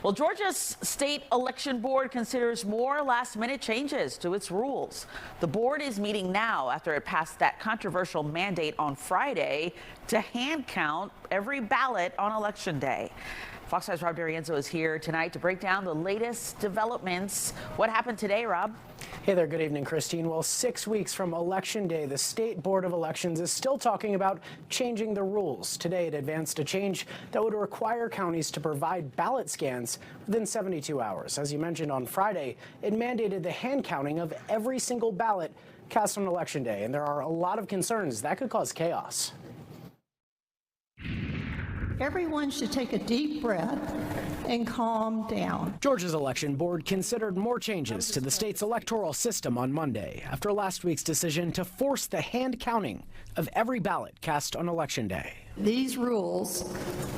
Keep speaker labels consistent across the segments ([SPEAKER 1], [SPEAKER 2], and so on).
[SPEAKER 1] Well, Georgia's state election board considers more last-minute changes to its rules. The board is meeting now after it passed that controversial mandate on Friday to hand count every ballot on Election Day. Fox 5's Rob D'Arienzo is here tonight to break down the latest developments. What happened today, Rob?
[SPEAKER 2] Hey there, good evening, Christine. Well, 6 weeks from Election Day, the State Board of Elections is still talking about changing the rules. Today, it advanced a change that would require counties to provide ballot scans within 72 hours. As you mentioned on Friday, it mandated the hand counting of every single ballot cast on Election Day, and there are a lot of concerns that could cause chaos.
[SPEAKER 3] Everyone should take a deep breath and calm down.
[SPEAKER 2] Georgia's election board considered more changes to the state's electoral system on Monday after last week's decision to force the hand counting of every ballot cast on Election Day.
[SPEAKER 3] These rules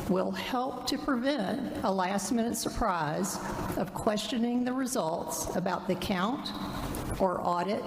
[SPEAKER 3] will help to prevent a last-minute surprise of questioning the results about the count or audit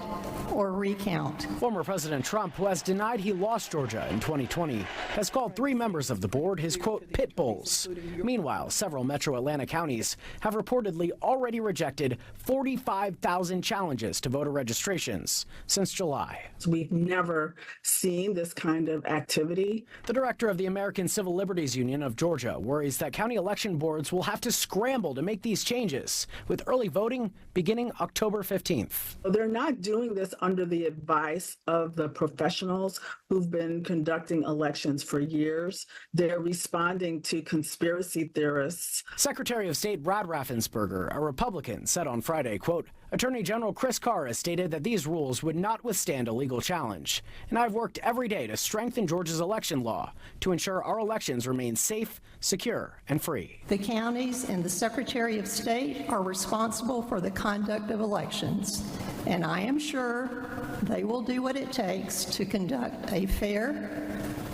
[SPEAKER 3] or recount.
[SPEAKER 2] Former President Trump, who has denied he lost Georgia in 2020, has called 3 members of the board his, quote, pit bulls. Meanwhile, several metro Atlanta counties have reportedly already rejected 45,000 challenges to voter registrations since July.
[SPEAKER 4] We've never seen this kind of activity.
[SPEAKER 2] The director of the American Civil Liberties Union of Georgia worries that county election boards will have to scramble to make these changes, with early voting beginning October 15th.
[SPEAKER 4] They're not doing this under the advice of the professionals who've been conducting elections for years. They're responding to conspiracy theorists.
[SPEAKER 2] Secretary of State Brad Raffensperger, a Republican, said on Friday, quote, Attorney General Chris Carr has stated that these rules would not withstand a legal challenge, and I've worked every day to strengthen Georgia's election law to ensure our elections remain safe, secure, and free.
[SPEAKER 3] The counties and the Secretary of State are responsible for the conduct of elections, and I am sure they will do what it takes to conduct a fair,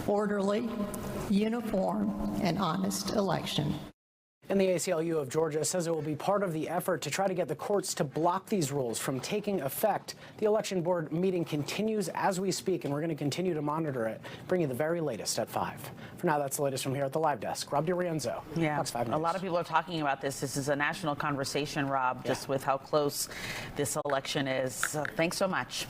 [SPEAKER 3] orderly, uniform, and honest election.
[SPEAKER 2] And the ACLU of Georgia says it will be part of the effort to try to get the courts to block these rules from taking effect. The election board meeting continues as we speak, and we're going to continue to monitor it, bring you the very latest at 5. For now, that's the latest from here at the live desk. Rob D'Arienzo, Fox 5 News.
[SPEAKER 1] A lot of people are talking about this. This is a national conversation, Rob, just with how close this election is. Thanks so much.